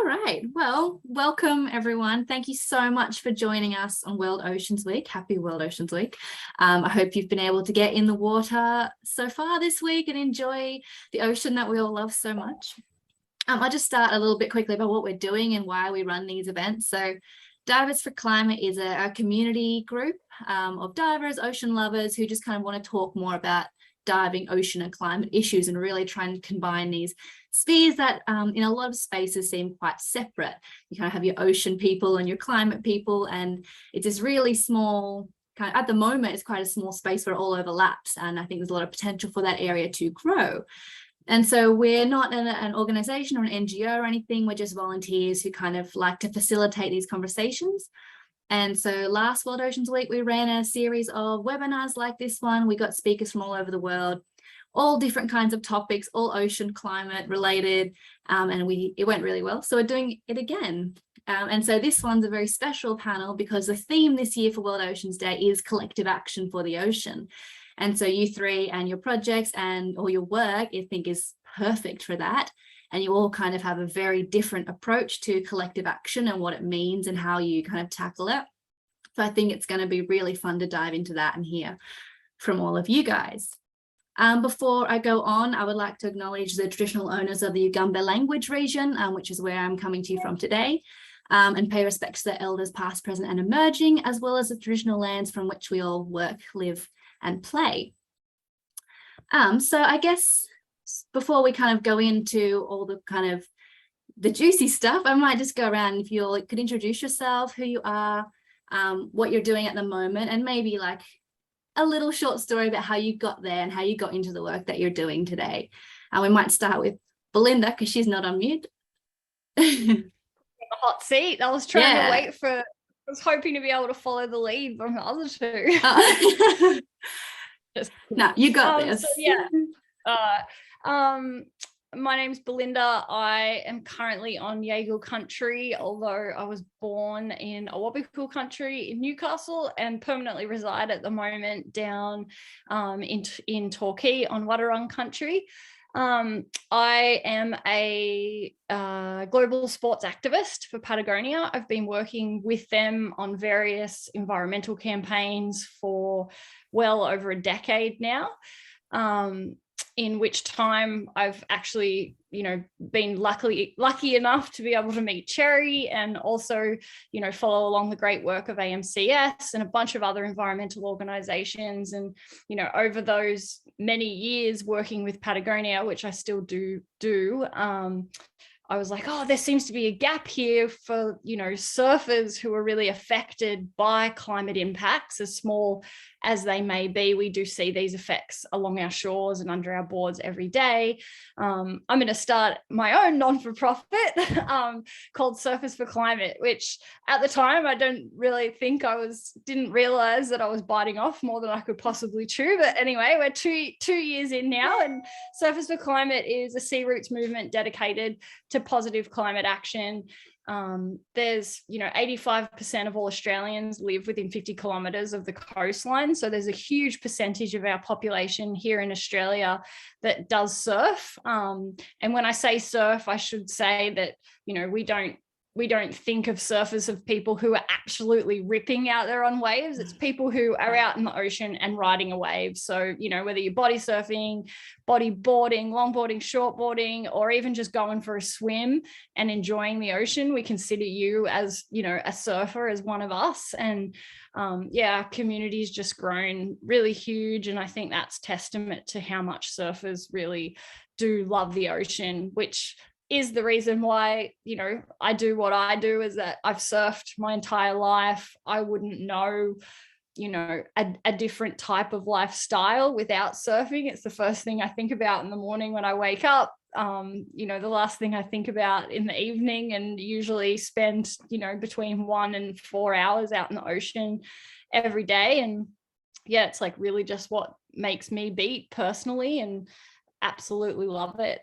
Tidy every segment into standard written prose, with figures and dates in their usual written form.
right. Well, welcome everyone. Thank you so much for joining us on World Oceans Week. Happy World Oceans Week. I hope you've been able to get in the water so far this week and enjoy the ocean that we all love so much. I'll just start a little bit quickly about what we're doing and why we run these events. So Divers for Climate is a community group of divers, ocean lovers who just kind of want to talk more about diving, ocean and climate issues and really try and combine these spheres that in a lot of spaces seem quite separate. You kind of have your ocean people and your climate people, and it's this really small kind of, at the moment, it's quite a small space where it all overlaps. And I think there's a lot of potential for that area to grow. And so we're not an organization or an NGO or anything. We're just volunteers who kind of like to facilitate these conversations. And so last World Oceans Week, we ran a series of webinars like this one. We got speakers from all over the world, all different kinds of topics, all ocean climate related, and it went really well. So we're doing it again. And so this one's a very special panel because the theme this year for World Oceans Day is collective action for the ocean. And so you three and your projects and all your work, I think, is perfect for that. And you all kind of have a very different approach to collective action and what it means and how you kind of tackle it. So I think it's going to be really fun to dive into that and hear from all of you guys. Before I go on, I would like to acknowledge the traditional owners of the Ugamba language region, which is where I'm coming to you from today, and pay respect to the elders past, present and emerging, as well as the traditional lands from which we all work, live and play. So I guess before we kind of go into all the kind of the juicy stuff, I might just go around, if you all could introduce yourself, who you are, what you're doing at the moment, and maybe like a little short story about how you got there and how you got into the work that you're doing today. And we might start with Belinda because she's not on mute. The hot seat. I was trying to wait for, I was hoping to be able to follow the lead from the other two. No, you got this. My name's Belinda. I am currently on Yaegl country, although I was born in Awabakal country in Newcastle and permanently reside at the moment down in Torquay on Wadawurrung country. I am a global sports activist for Patagonia. I've been working with them on various environmental campaigns for well over a decade now. In which time I've actually, been lucky enough to be able to meet Cherry and also, follow along the great work of AMCS and a bunch of other environmental organizations. And, over those many years working with Patagonia, which I still do, I was like, oh, there seems to be a gap here for, surfers who are really affected by climate impacts, as small as they may be. We do see these effects along our shores and under our boards every day. I'm going to start my own non-for-profit called Surfers for Climate, which at the time I didn't realize that I was biting off more than I could possibly chew. But anyway, we're two years in now, and Surfers for Climate is a sea roots movement dedicated to positive climate action. There's 85% of all Australians live within 50 kilometers of the coastline, so there's a huge percentage of our population here in Australia that does surf, and when I say surf, I should say that we don't think of surfers of people who are absolutely ripping out there on waves. It's people who are out in the ocean and riding a wave. So, whether you're body surfing, body boarding, longboarding, shortboarding, or even just going for a swim and enjoying the ocean, we consider you as, a surfer, as one of us. And our community's just grown really huge. And I think that's testament to how much surfers really do love the ocean, which is the reason why, I do what I do, is that I've surfed my entire life. I wouldn't know, a different type of lifestyle without surfing. It's the first thing I think about in the morning when I wake up. The last thing I think about in the evening, and usually spend, between 1 and 4 hours out in the ocean every day. And it's like really just what makes me beat personally, and absolutely love it.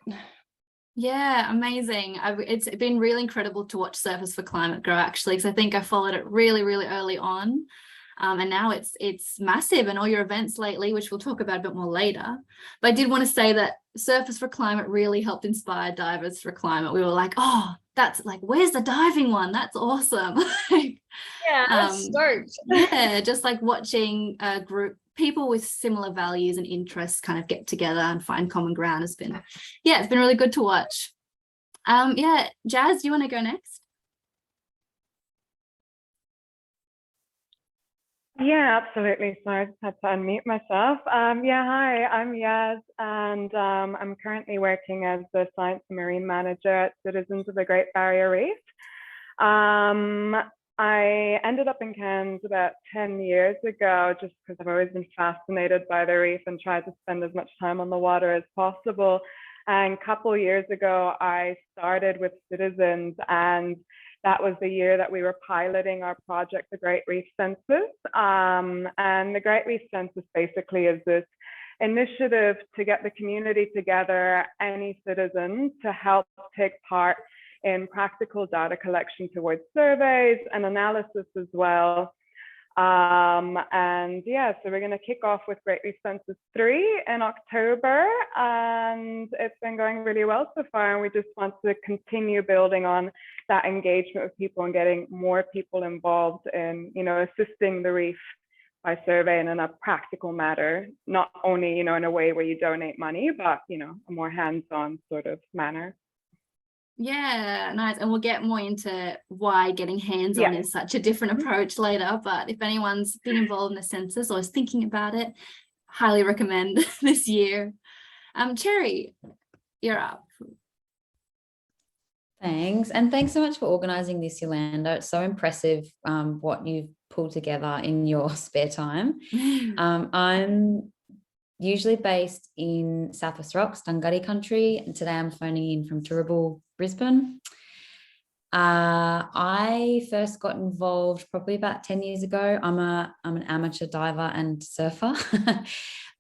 Yeah, amazing. It's been really incredible to watch Surfers for Climate grow, actually, because I think I followed it really, really early on. And now it's massive, and all your events lately, which we'll talk about a bit more later. But I did want to say that Surfers for Climate really helped inspire Divers for Climate. We were like, oh, that's like, where's the diving one? That's awesome. Yeah, that's stoked. Yeah, just like watching a group, people with similar values and interests kind of get together and find common ground has been, yeah, it's been really good to watch. Yeah, Jazz, do you want to go next? Yeah, absolutely. Sorry, I just had to unmute myself. Yeah, hi, I'm Yaz, and I'm currently working as the Science and Marine Manager at Citizens of the Great Barrier Reef. I ended up in Cairns about 10 years ago, just because I've always been fascinated by the reef and tried to spend as much time on the water as possible. And a couple of years ago, I started with Citizens, and that was the year that we were piloting our project, the Great Reef Census. And the Great Reef Census basically is this initiative to get the community together, any citizen, to help take part in practical data collection towards surveys and analysis as well. And yeah, so we're going to kick off with Great Reef Census 3 in October, and it's been going really well so far, and we just want to continue building on that engagement with people and getting more people involved in, you know, assisting the reef by surveying in a practical matter, not only, you know, in a way where you donate money, but, you know, a more hands-on sort of manner. Yeah, nice. And we'll get more into why getting hands-on is such a different approach later. But if anyone's been involved in the census or is thinking about it, highly recommend this year. Cherry, you're up. Thanks. And thanks so much for organising this, Yolanda. It's so impressive what you've pulled together in your spare time. I'm usually based in Southwest Rocks, Dunghutti country, and today I'm phoning in from Turrbal, Brisbane. I first got involved probably about 10 years ago. I'm an amateur diver and surfer,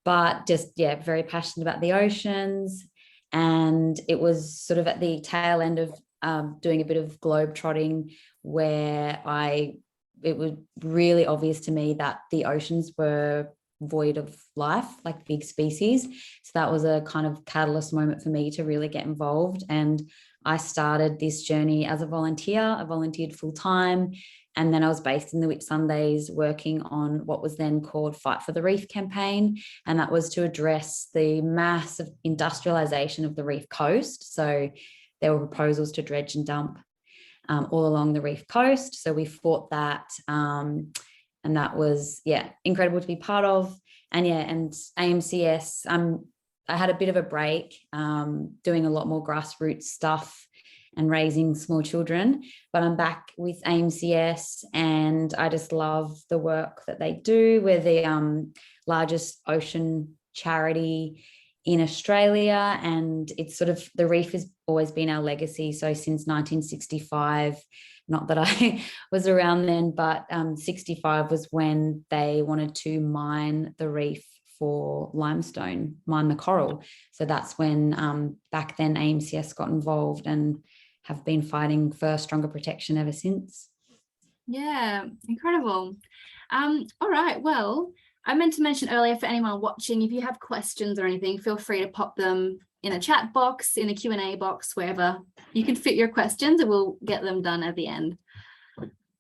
but just, yeah, very passionate about the oceans. And it was sort of at the tail end of doing a bit of globe trotting where it was really obvious to me that the oceans were void of life, like big species. So that was a kind of catalyst moment for me to really get involved. And I started this journey as a volunteer. I volunteered full time. And then I was based in the Whitsundays working on what was then called Fight for the Reef campaign. And that was to address the massive industrialization of the reef coast. So there were proposals to dredge and dump all along the reef coast. So we fought that. And that was, yeah, incredible to be part of. And yeah, and AMCS, I had a bit of a break doing a lot more grassroots stuff and raising small children, but I'm back with AMCS and I just love the work that they do. We're the largest ocean charity in Australia, and it's sort of, the reef has always been our legacy. So since 1965, not that I was around then, but 65 was when they wanted to mine the reef for limestone, mine the coral. So that's when back then AMCS got involved and have been fighting for stronger protection ever since. Yeah, incredible. All right, well, I meant to mention earlier for anyone watching, if you have questions or anything, feel free to pop them in a chat box, in a Q&A box, wherever you can fit your questions, and we'll get them done at the end.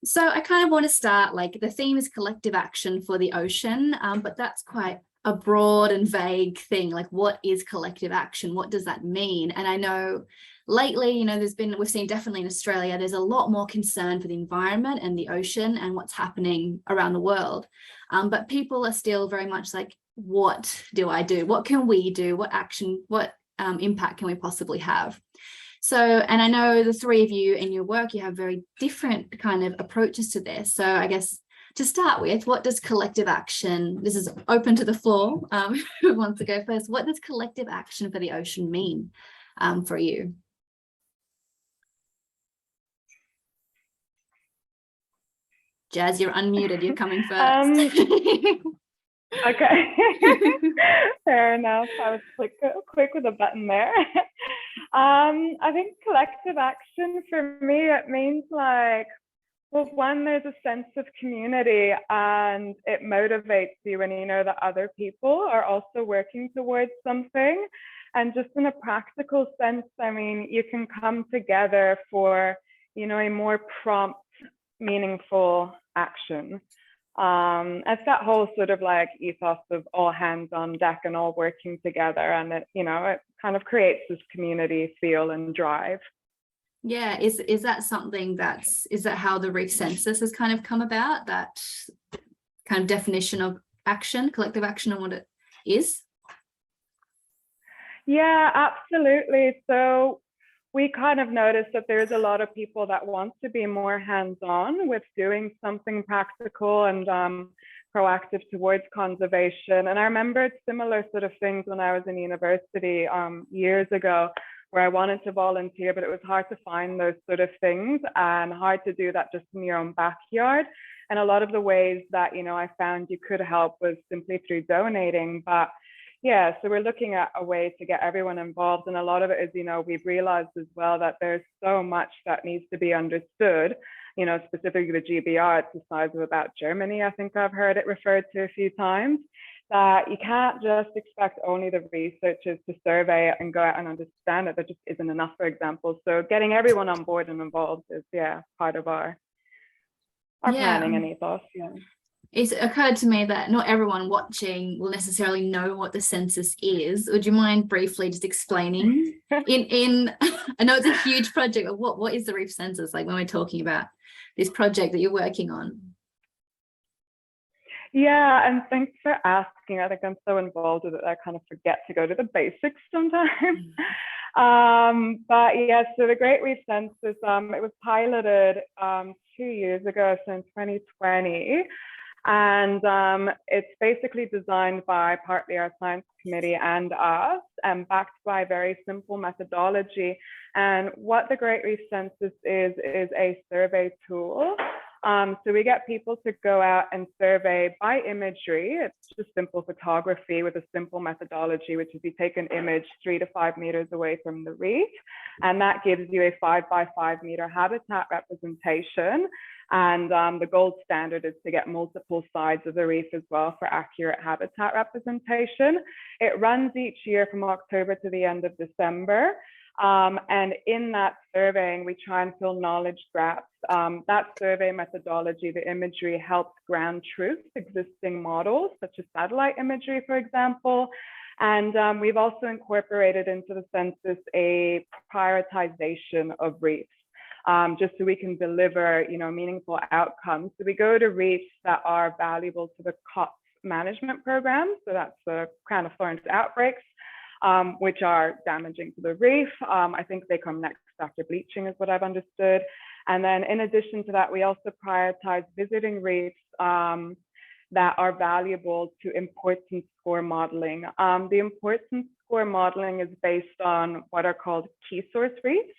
So I kind of want to start, like, the theme is collective action for the ocean, but that's quite a broad and vague thing. Like, what is collective action? What does that mean? And I know lately, you know, we've seen definitely in Australia, there's a lot more concern for the environment and the ocean and what's happening around the world. But people are still very much like, what do I do? What can we do? What action, what impact can we possibly have? So, and I know the three of you in your work, you have very different kind of approaches to this. So I guess to start with, what does collective action, this is open to the floor, who wants to go first? What does collective action for the ocean mean for you? Jazz, you're unmuted, you're coming first. Okay, fair enough. I was quick with a button there. I think collective action for me, it means like, well, one, there's a sense of community and it motivates you when you know that other people are also working towards something. And just in a practical sense, I mean, you can come together for, a more prompt, meaningful action. It's that whole sort of like ethos of all hands on deck and all working together, and it kind of creates this community feel and drive. Yeah, is that something is that how the Reef Census has kind of come about, that kind of definition of action, collective action, and what it is? Yeah, absolutely. So we kind of noticed that there's a lot of people that want to be more hands-on with doing something practical and proactive towards conservation. And I remembered similar sort of things when I was in university years ago, where I wanted to volunteer, but it was hard to find those sort of things and hard to do that just in your own backyard. And a lot of the ways that, I found you could help was simply through donating. But yeah, so we're looking at a way to get everyone involved. And a lot of it is, we've realized as well that there's so much that needs to be understood, specifically the GBR, it's the size of about Germany. I think I've heard it referred to a few times, that you can't just expect only the researchers to survey it and go out and understand it. There just isn't enough, for example. So getting everyone on board and involved is, part of our planning and ethos. Yeah. It's occurred to me that not everyone watching will necessarily know what the census is. Would you mind briefly just explaining in I know it's a huge project, but what is the Reef Census, like when we're talking about this project that you're working on? Yeah, and thanks for asking. I think I'm so involved with it that I kind of forget to go to the basics sometimes. But yeah, so the Great Reef Census, it was piloted 2 years ago, so in 2020. And it's basically designed by partly our science committee and us, and backed by a very simple methodology. And what the Great Reef Census is a survey tool. So we get people to go out and survey by imagery. It's just simple photography with a simple methodology, which is you take an image 3 to 5 meters away from the reef, and that gives you a 5 by 5 meter habitat representation. And the gold standard is to get multiple sides of the reef as well for accurate habitat representation. It runs each year from October to the end of December. And in that surveying, we try and fill knowledge gaps. That survey methodology, the imagery, helps ground truth existing models, such as satellite imagery, for example. And we've also incorporated into the census a prioritization of reefs. Just so we can deliver, meaningful outcomes. So we go to reefs that are valuable to the COPS management program. So that's the crown of thorns outbreaks, which are damaging to the reef. I think they come next after bleaching is what I've understood. And then in addition to that, we also prioritize visiting reefs that are valuable to importance score modeling. The importance score modeling is based on what are called key source reefs.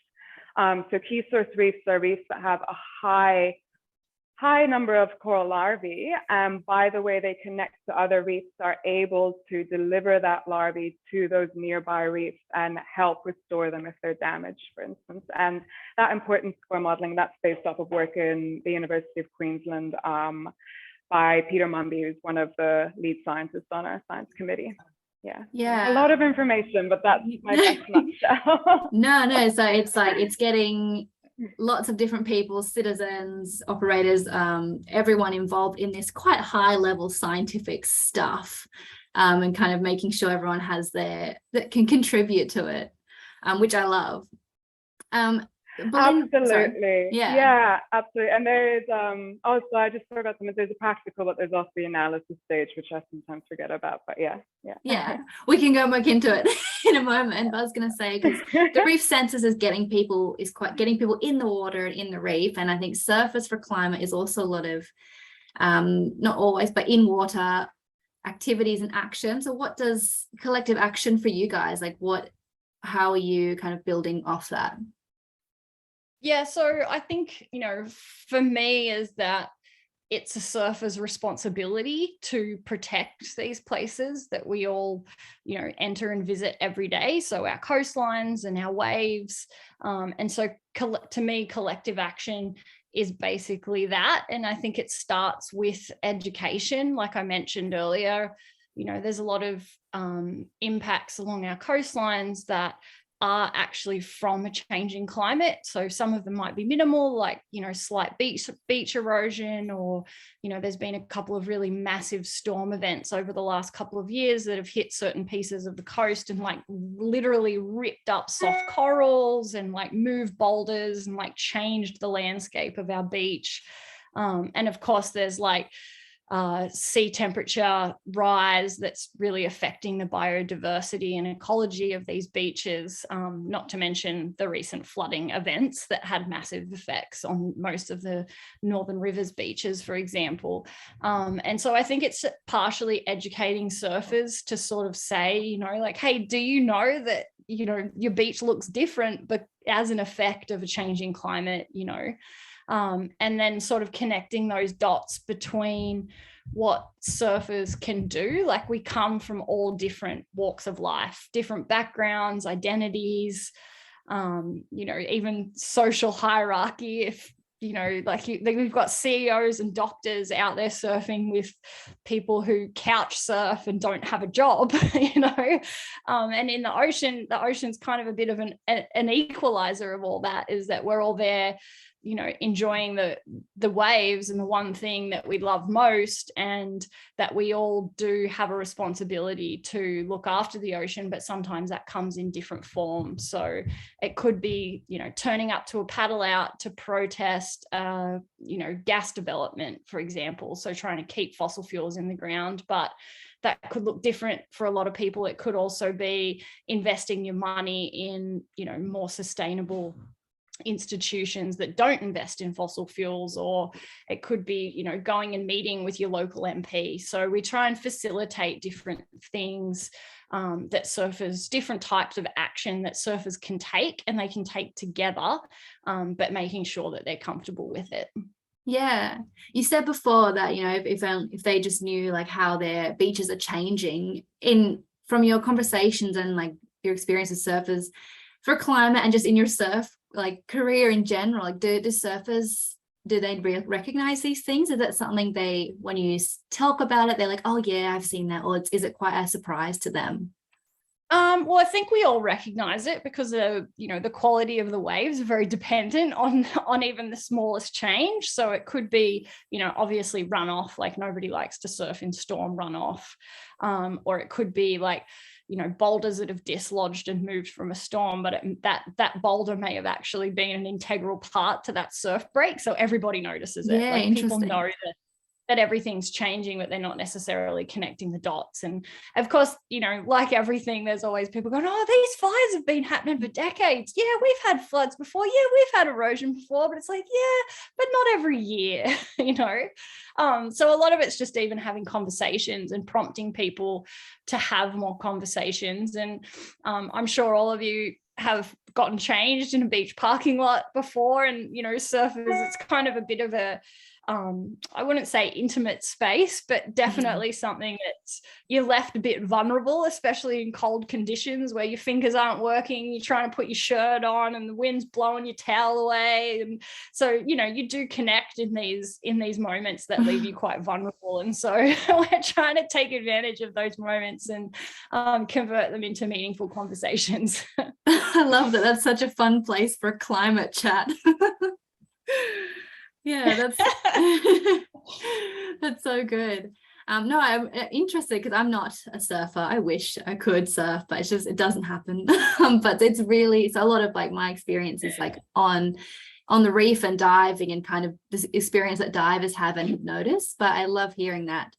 So key source reefs are reefs that have a high number of coral larvae, and by the way they connect to other reefs, are able to deliver that larvae to those nearby reefs and help restore them if they're damaged, for instance. And that importance score modeling, that's based off of work in the University of Queensland by Peter Mumby, who's one of the lead scientists on our science committee. Yeah. A lot of information, but that's my best nutshell. No. So it's getting lots of different people, citizens, operators, everyone involved in this quite high level scientific stuff, and kind of making sure everyone has that can contribute to it, which I love. Absolutely. Yeah, absolutely. And there is also, I just forgot something, there's a practical, but there's also the analysis stage, which I sometimes forget about. But yeah. We can go back into it in a moment. But I was going to say, because the Reef Census is getting people in the water and in the reef, and I think Surface for Climate is also a lot of not always, but in water activities and action. So what does collective action for you guys, like how are you kind of building off that? Yeah, so I think, for me is that it's a surfer's responsibility to protect these places that we all, enter and visit every day. So our coastlines and our waves. And so to me, collective action is basically that. And I think it starts with education. Like I mentioned earlier, there's a lot of impacts along our coastlines that are actually from a changing climate. So some of them might be minimal, like, slight beach erosion, or, there's been a couple of really massive storm events over the last couple of years that have hit certain pieces of the coast and like literally ripped up soft corals and like moved boulders and like changed the landscape of our beach. And of course, there's like sea temperature rise that's really affecting the biodiversity and ecology of these beaches, not to mention the recent flooding events that had massive effects on most of the Northern Rivers beaches, for example. And so I think it's partially educating surfers to sort of say, like, hey, do you know that, your beach looks different, but as an effect of a changing climate, and then sort of connecting those dots between what surfers can do. Like, we come from all different walks of life, different backgrounds, identities, even social hierarchy. If we've got CEOs and doctors out there surfing with people who couch surf and don't have a job, and in the ocean's kind of a bit of an equalizer of all that, is that we're all there, enjoying the waves and the one thing that we love most, and that we all do have a responsibility to look after the ocean, but sometimes that comes in different forms. So it could be, turning up to a paddle out to protest, gas development, for example. So trying to keep fossil fuels in the ground, but that could look different for a lot of people. It could also be investing your money in, more sustainable institutions that don't invest in fossil fuels, or it could be, going and meeting with your local MP. So we try and facilitate different things that surfers, different types of action that surfers can take, and they can take together, but making sure that they're comfortable with it. Yeah, you said before that, if they just knew like how their beaches are changing from your conversations and like your experience with surfers for climate and just in your surf like career in general, like do surfers, do they recognize these things? Is that something when you talk about it, they're like, oh yeah, I've seen that, or is it quite a surprise to them? Well, I think we all recognize it because the quality of the waves are very dependent on even the smallest change. So it could be, obviously runoff, like nobody likes to surf in storm runoff, or it could be like, boulders that have dislodged and moved from a storm, but that boulder may have actually been an integral part to that surf break. So everybody notices it. Yeah, like interesting. People know that everything's changing, but they're not necessarily connecting the dots. And of course, like everything, there's always people going, oh, these fires have been happening for decades. Yeah, we've had floods before. Yeah, we've had erosion before, but it's like, yeah, but not every year, So a lot of it's just even having conversations and prompting people to have more conversations. And I'm sure all of you have gotten changed in a beach parking lot before, and, surfers, it's kind of a bit of a, I wouldn't say intimate space, but definitely something that's, you're left a bit vulnerable, especially in cold conditions where your fingers aren't working, you're trying to put your shirt on and the wind's blowing your towel away. And so, you do connect in these moments that leave you quite vulnerable. And so we're trying to take advantage of those moments and convert them into meaningful conversations. I love that. That's such a fun place for a climate chat. Yeah, that's so good. No, I'm interested because I'm not a surfer. I wish I could surf, but it doesn't happen. But it's a lot of like my experience is like on the reef and diving, and kind of this experience that divers have and have noticed. But I love hearing that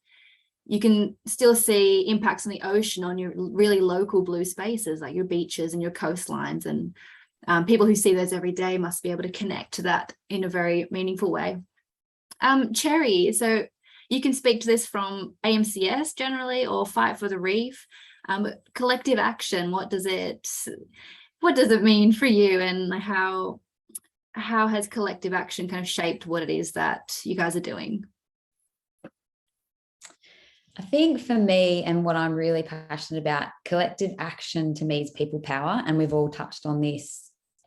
you can still see impacts on the ocean on your really local blue spaces, like your beaches and your coastlines, and people who see those every day must be able to connect to that in a very meaningful way. Cherry, so you can speak to this from AMCS generally, or Fight for the Reef. Collective action, what does it mean for you, and how has collective action kind of shaped what it is that you guys are doing? I think for me, and what I'm really passionate about, collective action to me is people power, and we've all touched on this.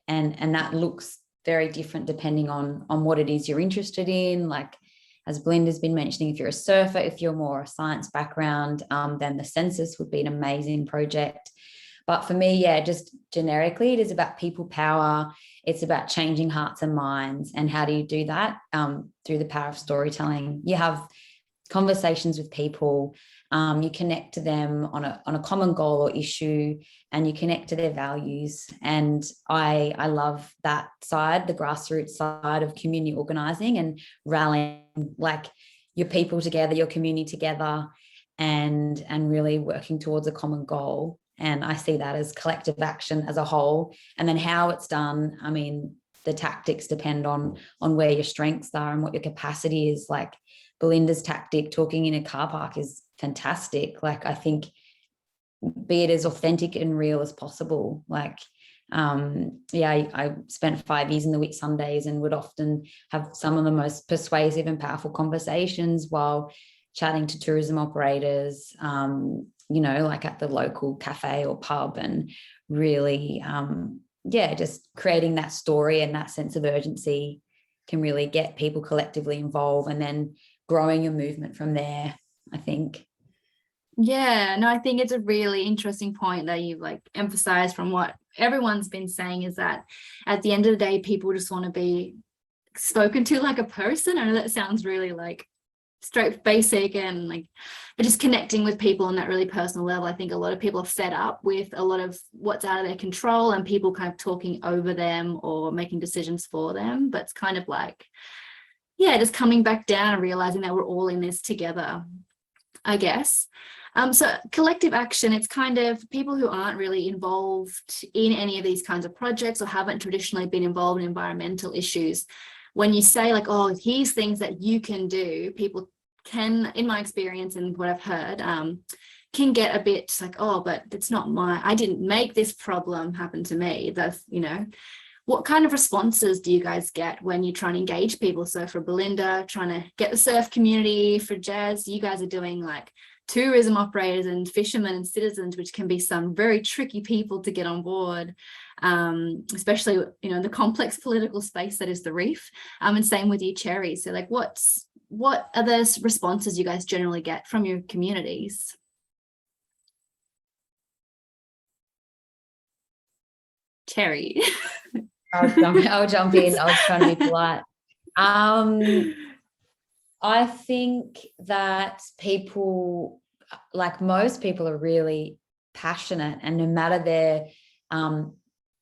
And that looks very different depending on what it is you're interested in. Like, as Belinda's been mentioning, if you're a surfer, if you're more a science background, then the Census would be an amazing project. But for me, yeah, just generically, it is about people power. It's about changing hearts and minds. And how do you do that? Through the power of storytelling. You have conversations with people, you connect to them on a common goal or issue, and you connect to their values. And I love that side, the grassroots side of community organizing and rallying like your people together, your community together, and really working towards a common goal. And I see that as collective action as a whole. And then how it's done, I mean, the tactics depend on where your strengths are and what your capacity is. Like Belinda's tactic, talking in a car park, is fantastic. Like, I think, be it as authentic and real as possible. Like, I spent 5 years in the Whitsundays and would often have some of the most persuasive and powerful conversations while chatting to tourism operators, like at the local cafe or pub, and really, just creating that story and that sense of urgency can really get people collectively involved, and then growing your movement from there, I think. Yeah, no, I think it's a really interesting point that you've like emphasized from what everyone's been saying, is that at the end of the day, people just want to be spoken to like a person. I know that sounds really like straight basic and like, but just connecting with people on that really personal level. I think a lot of people are fed up with a lot of what's out of their control and people kind of talking over them or making decisions for them. But it's kind of like, just coming back down and realizing that we're all in this together, I guess. So collective action, it's kind of people who aren't really involved in any of these kinds of projects or haven't traditionally been involved in environmental issues. When you say like, oh, here's things that you can do, people can, in my experience and what I've heard, can get a bit like, oh, but it's not I didn't make this problem happen to me. That's, what kind of responses do you guys get when you try and engage people? So for Belinda, trying to get the surf community, for Jazz, you guys are doing like tourism operators and fishermen and citizens, which can be some very tricky people to get on board, especially, the complex political space that is the Reef, and same with you, Cherry. So like, what are the responses you guys generally get from your communities? Cherry. I'll jump in. I was trying to be polite. I think that people, like most people, are really passionate, and no matter their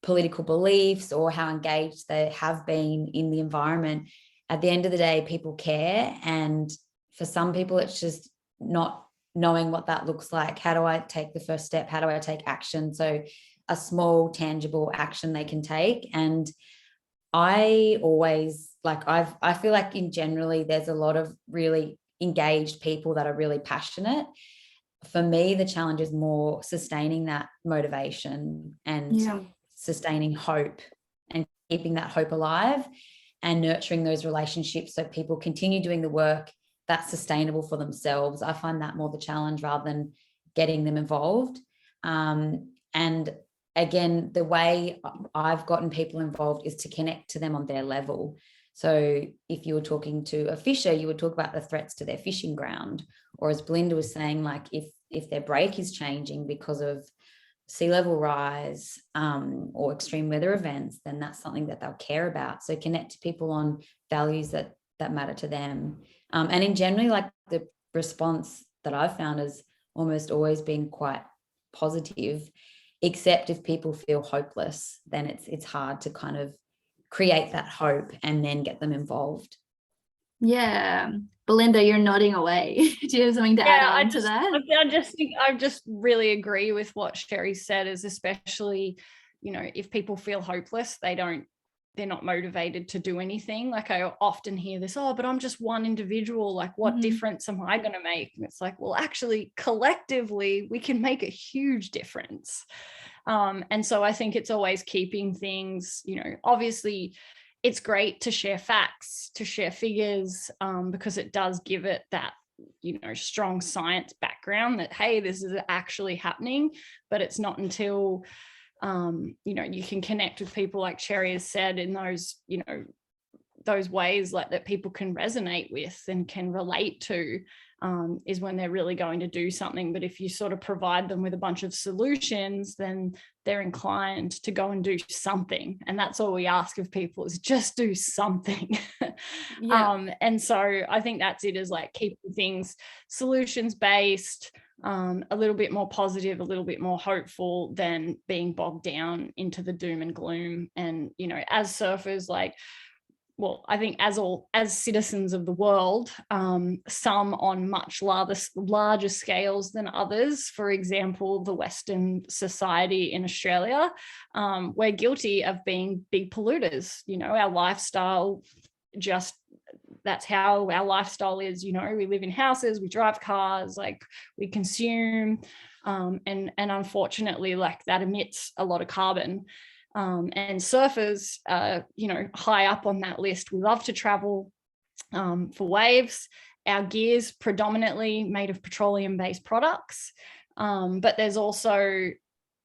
political beliefs or how engaged they have been in the environment, at the end of the day, people care. And for some people, it's just not knowing what that looks like. How do I take the first step? How do I take action? So a small, tangible action they can take. And I always I feel like in generally there's a lot of really engaged people that are really passionate. For me, the challenge is more sustaining that motivation and sustaining hope and keeping that hope alive and nurturing those relationships so people continue doing the work that's sustainable for themselves. I find that more the challenge rather than getting them involved. And again, the way I've gotten people involved is to connect to them on their level. So if you were talking to a fisher, you would talk about the threats to their fishing ground. Or as Belinda was saying, like if their break is changing because of sea level rise or extreme weather events, then that's something that they'll care about. So connect to people on values that matter to them. And in generally, like the response that I've found has almost always been quite positive. Except if people feel hopeless, then it's hard to kind of create that hope and then get them involved. Yeah. Belinda, you're nodding away. Do you have something to add on to that? I just really agree with what Sherry said, is especially, if people feel hopeless, they're not motivated to do anything. Like I often hear this, oh, but I'm just one individual. Like what difference am I going to make? And it's like, well, actually, collectively, we can make a huge difference. And so I think it's always keeping things, obviously it's great to share facts, to share figures, because it does give it that, strong science background that, hey, this is actually happening. But it's not until you can connect with people, like Cherry has said, in those, those ways like that people can resonate with and can relate to is when they're really going to do something. But if you sort of provide them with a bunch of solutions, then they're inclined to go and do something. And that's all we ask of people, is just do something. And so I think that's it, is like keeping things solutions based, a little bit more positive, a little bit more hopeful than being bogged down into the doom and gloom. And, you know, as surfers, like, well, I think as citizens of the world, some on much larger scales than others, for example, the Western society in Australia, we're guilty of being big polluters. You know, our lifestyle, just that's how our lifestyle is. You know, we live in houses, we drive cars, like we consume, and unfortunately, like that emits a lot of carbon. And surfers, you know, high up on that list. We love to travel for waves. Our gear's predominantly made of petroleum-based products, but there's also,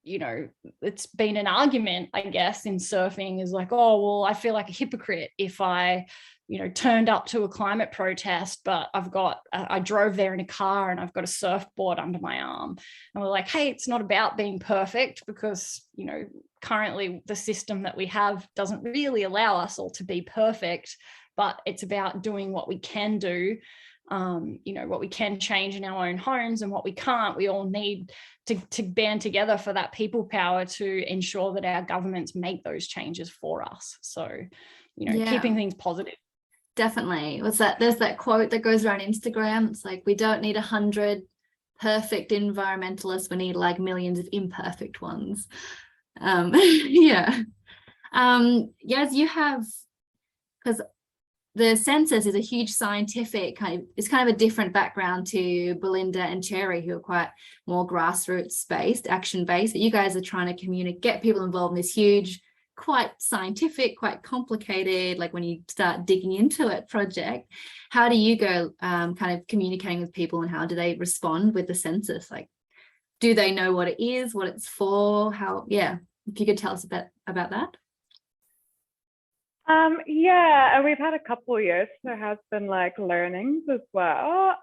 you know, it's been an argument, I guess, in surfing, is like, oh, well, I feel like a hypocrite if I, you know, turned up to a climate protest, but I drove there in a car and I've got a surfboard under my arm. And we're like, hey, it's not about being perfect, because, you know, currently the system that we have doesn't really allow us all to be perfect, but it's about doing what we can do, you know, what we can change in our own homes, and what we can't, we all need to band together for that people power to ensure that our governments make those changes for us. So, you know, keeping things positive. Definitely. There's that quote that goes around Instagram. It's like, we don't need 100 perfect environmentalists, we need like millions of imperfect ones. Yes, you have, because the Census is a huge scientific it's kind of a different background to Belinda and Cherry, who are quite more grassroots based, action based. You guys are trying to get people involved in this huge, quite scientific, quite complicated, like when you start digging into it, project. How do you go kind of communicating with people, and how do they respond with the Census? Like, do they know what it is, what it's for? If you could tell us a bit about that. Yeah, and we've had a couple of years. There has been like learnings as well.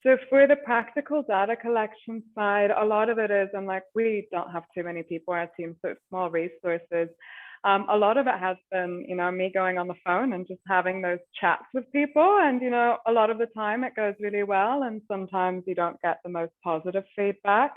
So for the practical data collection side, a lot of it is, and like we don't have too many people on our team, so it's small resources. A lot of it has been, you know, me going on the phone and just having those chats with people. And, you know, a lot of the time it goes really well, and sometimes you don't get the most positive feedback.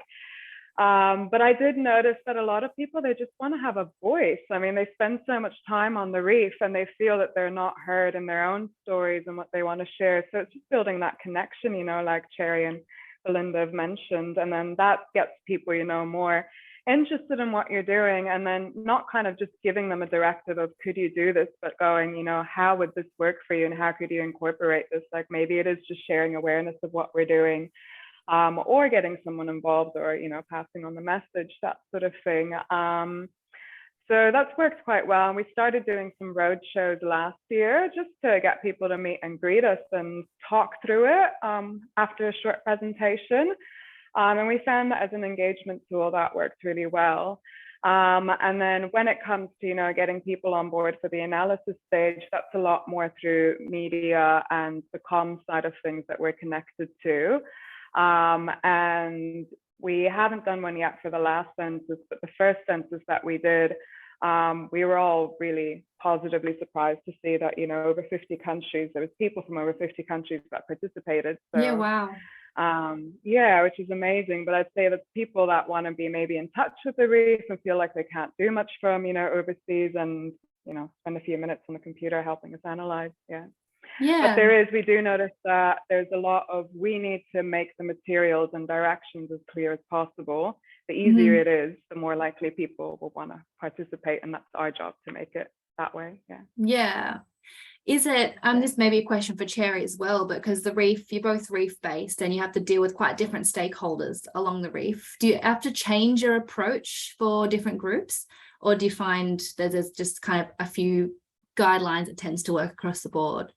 But I did notice that a lot of people, they just want to have a voice. I mean, they spend so much time on the reef and they feel that they're not heard in their own stories and what they want to share. So it's just building that connection, you know, like Cherry and Belinda have mentioned. And then that gets people, you know, more interested in what you're doing, and then not kind of just giving them a directive of, could you do this, but going, you know, how would this work for you and how could you incorporate this? Like maybe it is just sharing awareness of what we're doing. Or getting someone involved, or, you know, passing on the message, that sort of thing. So that's worked quite well. And we started doing some road shows last year just to get people to meet and greet us and talk through it after a short presentation. And we found that as an engagement tool, that worked really well. And then when it comes to, you know, getting people on board for the analysis stage, that's a lot more through media and the comms side of things that we're connected to. And we haven't done one yet for the last census, but the first census that we did, we were all really positively surprised to see that, you know, over 50 countries, there was people from over 50 countries that participated. So, yeah, wow. Yeah, which is amazing. But I'd say that people that want to be maybe in touch with the reef and feel like they can't do much from, you know, overseas, and, you know, spend a few minutes on the computer helping us analyze. But we do notice that there's a lot of, we need to make the materials and directions as clear as possible. The easier it is, the more likely people will want to participate, and that's our job to make it that way. Is it this may be a question for Cherry as well, because the reef, you're both reef based and you have to deal with quite different stakeholders along the reef. Do you have to change your approach for different groups, or do you find that there's just kind of a few guidelines that tends to work across the board?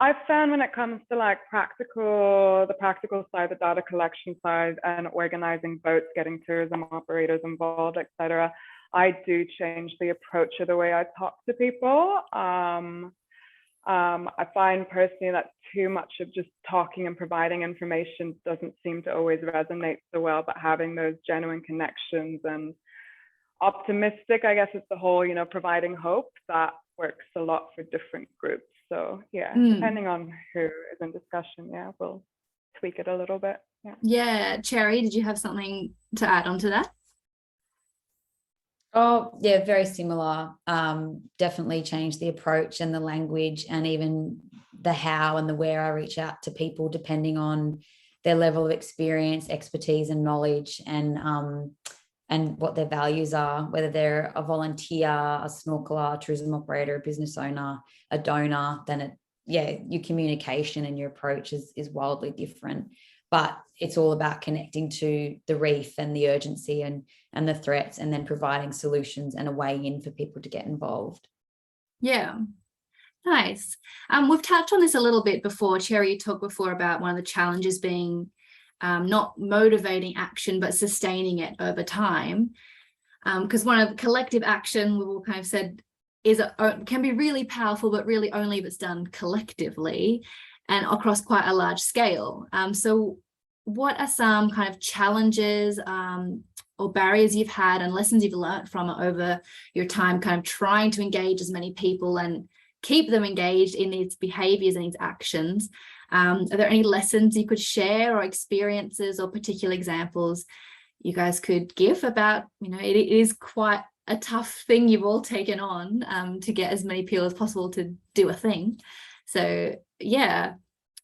I've found when it comes to like the practical side, the data collection side, and organizing boats, getting tourism operators involved, etc., I do change the approach of the way I talk to people. I find personally that too much of just talking and providing information doesn't seem to always resonate so well, but having those genuine connections and optimistic, I guess it's the whole, providing hope, that works a lot for different groups. So yeah, depending on who is in discussion, we'll tweak it a little bit. Yeah, Cherry, did you have something to add on to that? Oh, yeah, very similar. Definitely change the approach and the language, and even the how and the where I reach out to people, depending on their level of experience, expertise, and knowledge, and what their values are, whether they're a volunteer, a snorkeler, a tourism operator, a business owner, a donor, then your communication and your approach is wildly different. But it's all about connecting to the reef and the urgency and the threats, and then providing solutions and a way in for people to get involved. Yeah, nice. We've touched on this a little bit before. Cherry, you talked before about one of the challenges being not motivating action, but sustaining it over time. Because one of collective action, we've all kind of said, can be really powerful, but really only if it's done collectively and across quite a large scale. So what are some kind of challenges or barriers you've had and lessons you've learned from over your time kind of trying to engage as many people and keep them engaged in these behaviors and these actions? Are there any lessons you could share, or experiences or particular examples you guys could give about, it is quite a tough thing you've all taken on to get as many people as possible to do a thing. So yeah,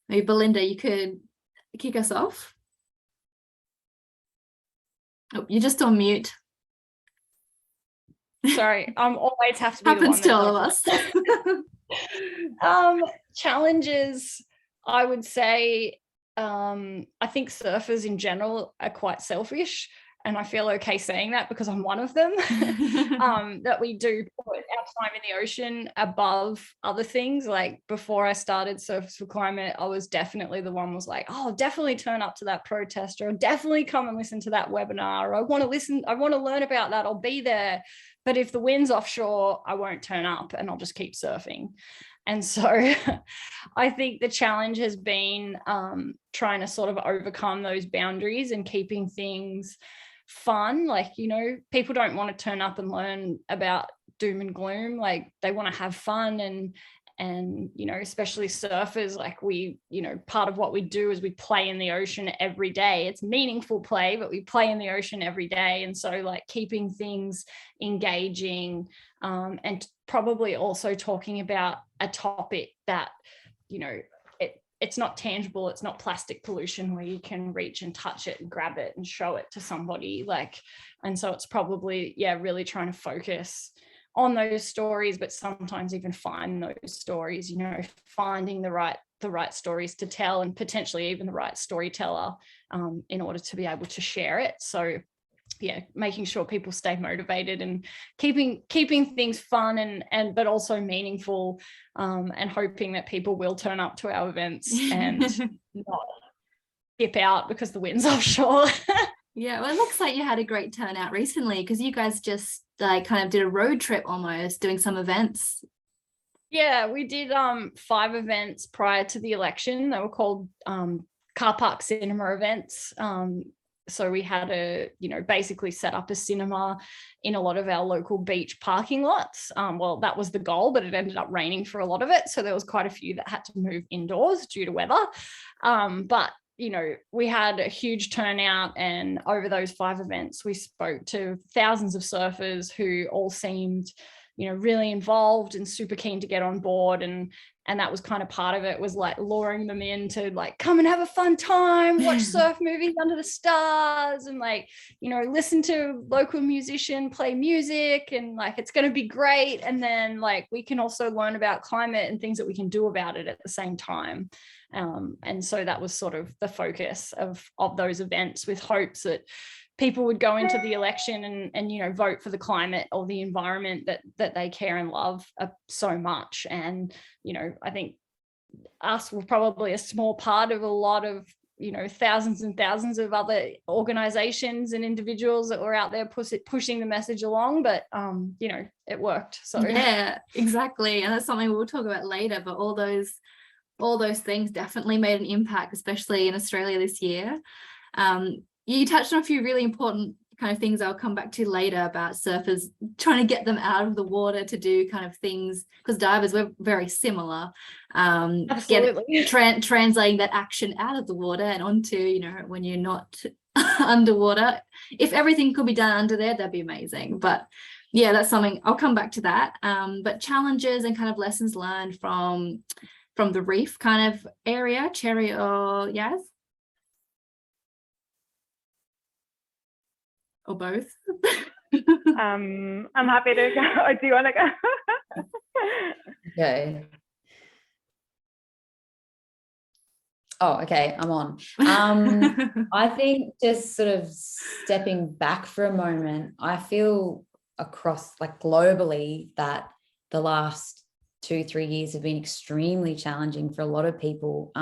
maybe Belinda, you could kick us off. Oh, you're just on mute. Sorry, I'm always have to be Happens the one to all of us. Challenges, I would say, I think surfers in general are quite selfish, and I feel okay saying that because I'm one of them. That we do put our time in the ocean above other things. Like before I started Surfers for Climate, I was definitely the one was like, oh, definitely turn up to that protest, or definitely come and listen to that webinar, or I want to learn about that, I'll be there. But if the wind's offshore, I won't turn up and I'll just keep surfing. And so I think the challenge has been trying to sort of overcome those boundaries and keeping things fun. Like, people don't want to turn up and learn about doom and gloom. Like they want to have fun, and especially surfers, like we, part of what we do is we play in the ocean every day. It's meaningful play, but we play in the ocean every day. And so like keeping things engaging, and probably also talking about a topic that, it's not tangible, it's not plastic pollution where you can reach and touch it and grab it and show it to somebody. And so it's probably, really trying to focus on those stories, but sometimes even find those stories, finding the right stories to tell, and potentially even the right storyteller in order to be able to share it. So making sure people stay motivated and keeping things fun and but also meaningful, and hoping that people will turn up to our events and not skip out because the wind's offshore. Yeah, well, it looks like you had a great turnout recently, because you guys just kind of did a road trip almost, doing some events. Yeah, we did 5 events prior to the election. They were called car park cinema events. So we had basically set up a cinema in a lot of our local beach parking lots. Well, that was the goal, but it ended up raining for a lot of it. So there was quite a few that had to move indoors due to weather. But we had a huge turnout, and over those 5 events, we spoke to thousands of surfers who all seemed, really involved and super keen to get on board. And that was kind of part of it, was like luring them in to like, come and have a fun time, watch surf movies under the stars, and like, listen to local musician play music, and like, it's going to be great. And then like, we can also learn about climate and things that we can do about it at the same time. And so that was sort of the focus of those events, with hopes that people would go into the election and vote for the climate or the environment that they care and love so much. And I think us were probably a small part of a lot of thousands and thousands of other organizations and individuals that were out there pushing the message along, but it worked. So yeah, exactly. And that's something we'll talk about later, but all those things definitely made an impact, especially in Australia this year. You touched on a few really important kind of things I'll come back to later about surfers trying to get them out of the water to do kind of things, because divers, we're very similar. Absolutely. Translating that action out of the water and onto, when you're not underwater. If everything could be done under there, that'd be amazing. But yeah, that's something, I'll come back to that. But challenges and kind of lessons learned from the reef kind of area. Cherry or Yaz? Or both? I'm happy to go. Do you want to go? Okay. Oh, okay, I'm on. I think just sort of stepping back for a moment, I feel across globally that the last 2-3 years have been extremely challenging for a lot of people.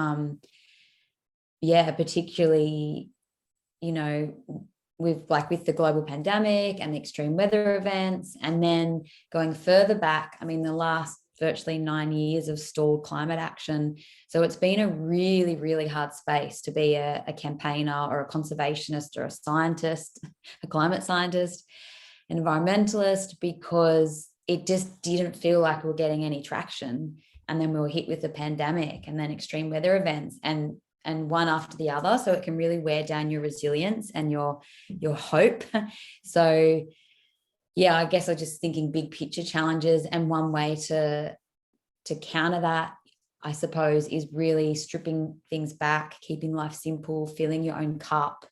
Particularly, with the global pandemic and the extreme weather events, and then going further back, the last virtually 9 years of stalled climate action. So it's been a really, really hard space to be a campaigner or a conservationist or a scientist, a climate scientist, an environmentalist, because it just didn't feel like we were getting any traction. And then we were hit with the pandemic and then extreme weather events and one after the other. So it can really wear down your resilience and your hope. So yeah, I guess I'm just thinking big picture challenges, and one way to counter that, I suppose, is really stripping things back, keeping life simple, filling your own cup.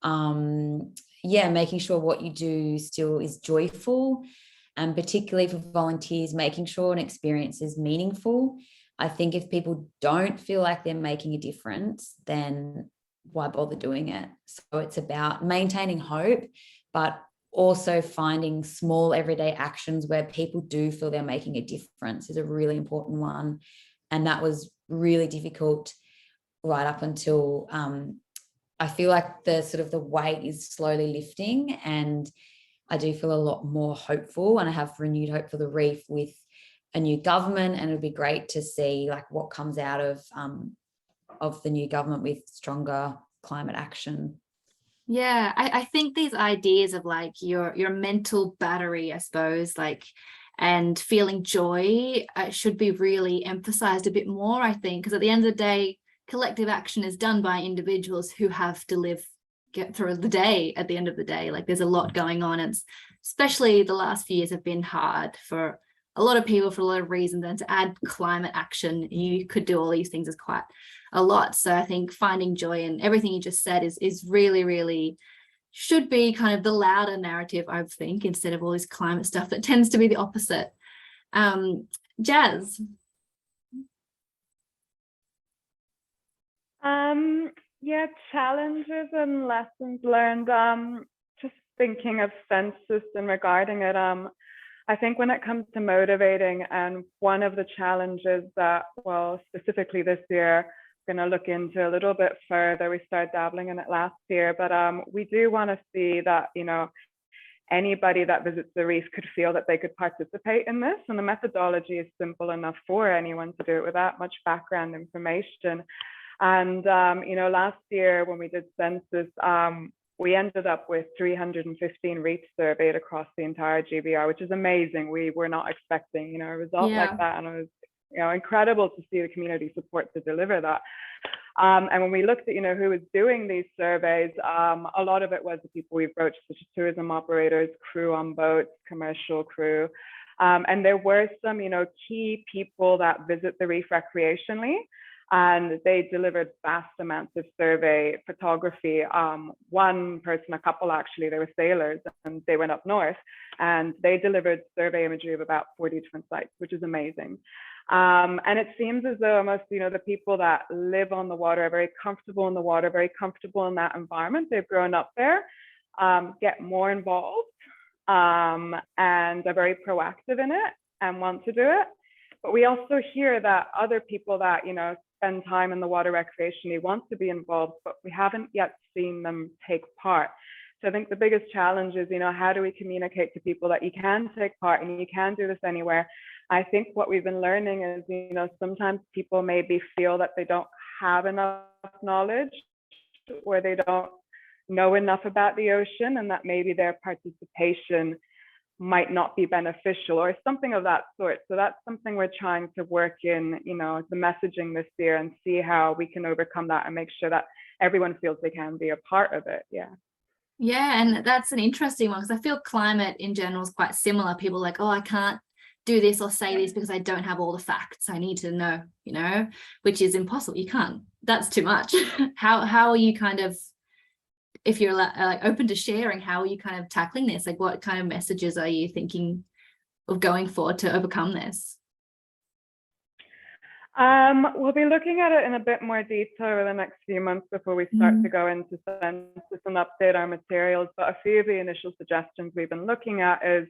Making sure what you do still is joyful, and particularly for volunteers, making sure an experience is meaningful. I think if people don't feel like they're making a difference, then why bother doing it? So it's about maintaining hope, but also finding small everyday actions where people do feel they're making a difference is a really important one. And that was really difficult right up until I feel like the weight is slowly lifting, and I do feel a lot more hopeful, and I have renewed hope for the reef with a new government, and it'll be great to see what comes out of the new government with stronger climate action. Yeah, I think these ideas of your mental battery, I suppose, and feeling joy should be really emphasized a bit more, I think, because at the end of the day, collective action is done by individuals who have to get through the day at the end of the day. There's a lot going on, and especially the last few years have been hard for a lot of people for a lot of reasons, and to add climate action, you could do all these things, is quite a lot. So I think finding joy in everything you just said is really, really should be kind of the louder narrative, I think, instead of all this climate stuff that tends to be the opposite. Jazz? Challenges and lessons learned. Just thinking of Census and regarding it, I think when it comes to motivating, and one of the challenges that, specifically this year, going to look into a little bit further. We started dabbling in it last year, but we do want to see that, anybody that visits the reef could feel that they could participate in this. And the methodology is simple enough for anyone to do it without much background information. And, last year when we did Census, we ended up with 315 reefs surveyed across the entire GBR, which is amazing. We were not expecting, a result like that. And it was, incredible to see the community support to deliver that. And when we looked at, who was doing these surveys, a lot of it was the people we approached, such as tourism operators, crew on boats, commercial crew. And there were some, key people that visit the reef recreationally, and they delivered vast amounts of survey photography. One person, a couple actually, they were sailors, and they went up north, and they delivered survey imagery of about 40 different sites, which is amazing. And it seems as though almost, the people that live on the water are very comfortable in the water, very comfortable in that environment. They've grown up there, get more involved, and are very proactive in it and want to do it. But we also hear that other people that, spend time in the water recreationally, want to be involved, but we haven't yet seen them take part. So I think the biggest challenge is, how do we communicate to people that you can take part and you can do this anywhere? I think what we've been learning is, sometimes people maybe feel that they don't have enough knowledge, or they don't know enough about the ocean, and that maybe their participation might not be beneficial or something of that sort. So that's something we're trying to work in, the messaging this year, and see how we can overcome that and make sure that everyone feels they can be a part of it. Yeah, and that's an interesting one, because I feel climate in general is quite similar. People are like, oh, I can't do this or say this because I don't have all the facts. I need to know, which is impossible. You can't. That's too much. How are you kind of, if you're like open to sharing, how are you kind of tackling this? Like, what kind of messages are you thinking of going for to overcome this? We'll be looking at it in a bit more detail over the next few months before we start to go into Census and update our materials. But a few of the initial suggestions we've been looking at is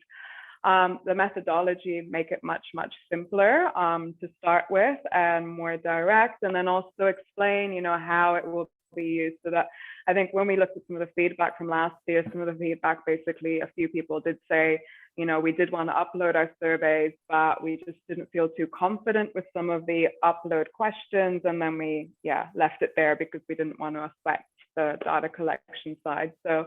the methodology, make it much, much simpler to start with and more direct, and then also explain, how it will be used. So that I think when we looked at some of the feedback from last year, some of the feedback, basically a few people did say, we did want to upload our surveys, but we just didn't feel too confident with some of the upload questions. And then we, left it there because we didn't want to affect the data collection side. So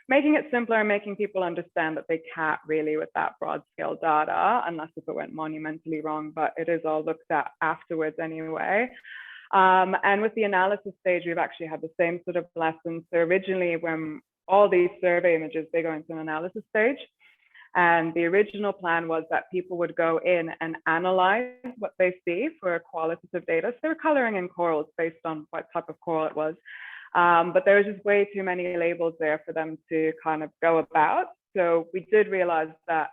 making it simpler and making people understand that they can't really with that broad scale data, unless if it went monumentally wrong, but it is all looked at afterwards anyway. And with the analysis stage, we've actually had the same sort of lessons. So originally, when all these survey images, they go into an analysis stage. And the original plan was that people would go in and analyze what they see for qualitative data. So they're coloring in corals based on what type of coral it was. But there was just way too many labels there for them to kind of go about. So we did realize that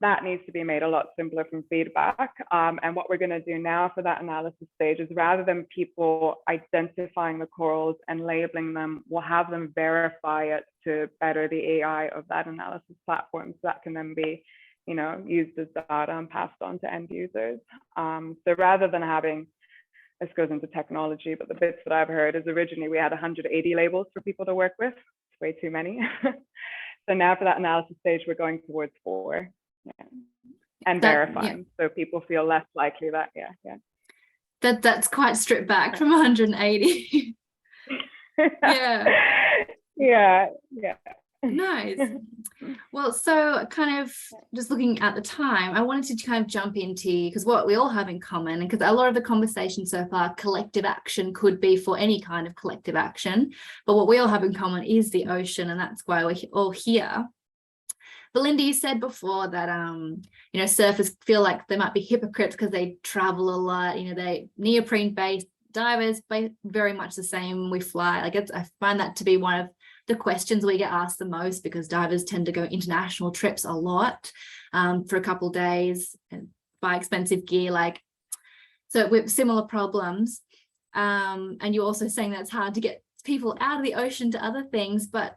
that needs to be made a lot simpler from feedback. And what we're going to do now for that analysis stage is, rather than people identifying the corals and labeling them, we'll have them verify it to better the AI of that analysis platform. So that can then be, used as data and passed on to end users. So rather than having, this goes into technology, but the bits that I've heard is originally we had 180 labels for people to work with. It's way too many. So now for that analysis stage, we're going towards 4. And verifying, so people feel less likely that that's quite stripped back from 180. yeah Nice. Well, so kind of just looking at the time, I wanted to kind of jump into, because what we all have in common, and because a lot of the conversation so far, collective action could be for any kind of collective action, but what we all have in common is the ocean, and that's why we're all here. Belinda, you said before that, surfers feel like they might be hypocrites because they travel a lot, they neoprene-based divers, very much the same. We fly. I find that to be one of the questions we get asked the most, because divers tend to go international trips a lot for a couple of days and buy expensive gear. So with similar problems. And you're also saying that it's hard to get people out of the ocean to other things, but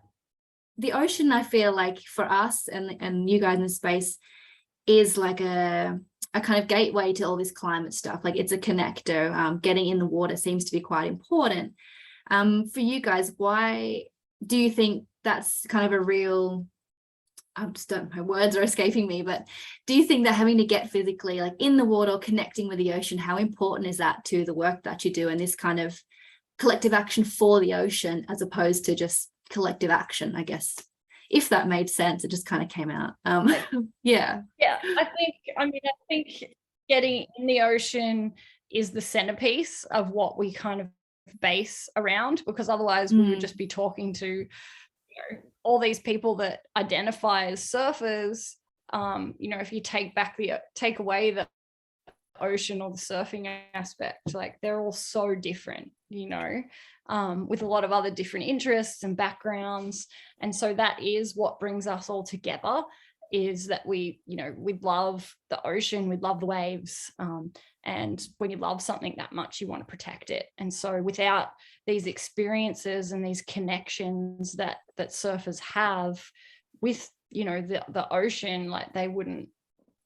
the ocean, I feel like for us and you guys in the space, is like a kind of gateway to all this climate stuff. Like, it's a connector. Getting in the water seems to be quite important. For you guys, why do you think that's kind of a real, my words are escaping me, but do you think that having to get physically like in the water, connecting with the ocean, how important is that to the work that you do and this kind of collective action for the ocean, as opposed to just collective action, I guess, if that made sense? It just kind of came out. I think getting in the ocean is the centerpiece of what we kind of base around, because otherwise we would just be talking to all these people that identify as surfers. If you take away the ocean or the surfing aspect, like, they're all so different, with a lot of other different interests and backgrounds. And so that is what brings us all together, is that we love the ocean, we love the waves. And when you love something that much, you want to protect it. And so without these experiences and these connections that surfers have with, the ocean, like, they wouldn't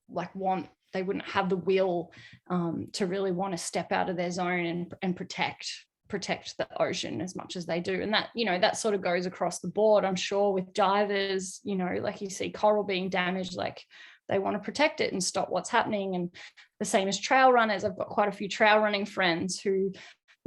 want they wouldn't have the will to really want to step out of their zone and protect the ocean as much as they do. And that, that sort of goes across the board, I'm sure, with divers, like you see coral being damaged, like they want to protect it and stop what's happening. And the same as trail runners. I've got quite a few trail running friends who,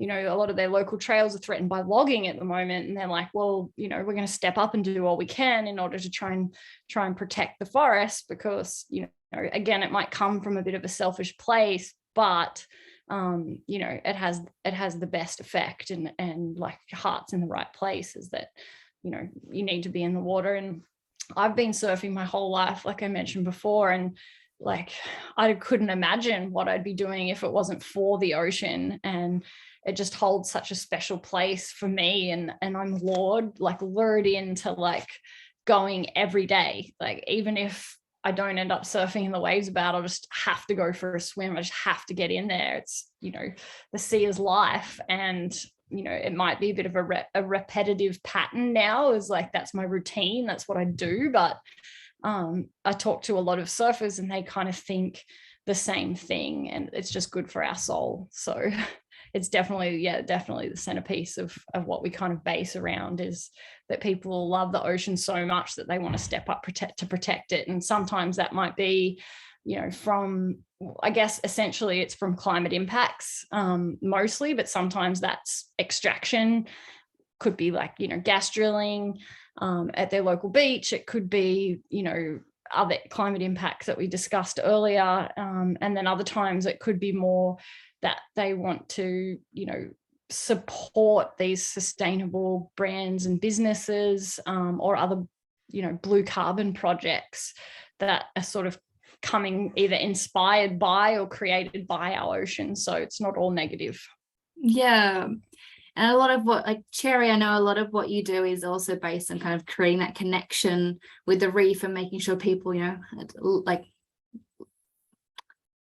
a lot of their local trails are threatened by logging at the moment. And they're like, well, we're going to step up and do all we can in order to try and protect the forest, because, again, it might come from a bit of a selfish place, but it has the best effect, and like your heart's in the right place, is that, you need to be in the water. And I've been surfing my whole life, like I mentioned before, and like I couldn't imagine what I'd be doing if it wasn't for the ocean. And it just holds such a special place for me, and I'm lured into like going every day. Like, even if I don't end up surfing in the waves about, I'll just have to go for a swim. I just have to get in there. It's, the sea is life. And, it might be a bit of a repetitive pattern now, is like, that's my routine. That's what I do. But I talk to a lot of surfers and they kind of think the same thing, and it's just good for our soul. So it's definitely the centerpiece of what we kind of base around, is that people love the ocean so much that they want to step up to protect it. And sometimes that might be, from, I guess, essentially it's from climate impacts, mostly, but sometimes that's extraction. Could be like, gas drilling at their local beach. It could be, other climate impacts that we discussed earlier. And then other times it could be more that they want to, support these sustainable brands and businesses, or other, blue carbon projects that are sort of coming either inspired by or created by our ocean. So it's not all negative. Yeah. And a lot of what, like Cherry, I know a lot of what you do is also based on kind of creating that connection with the reef and making sure people, like,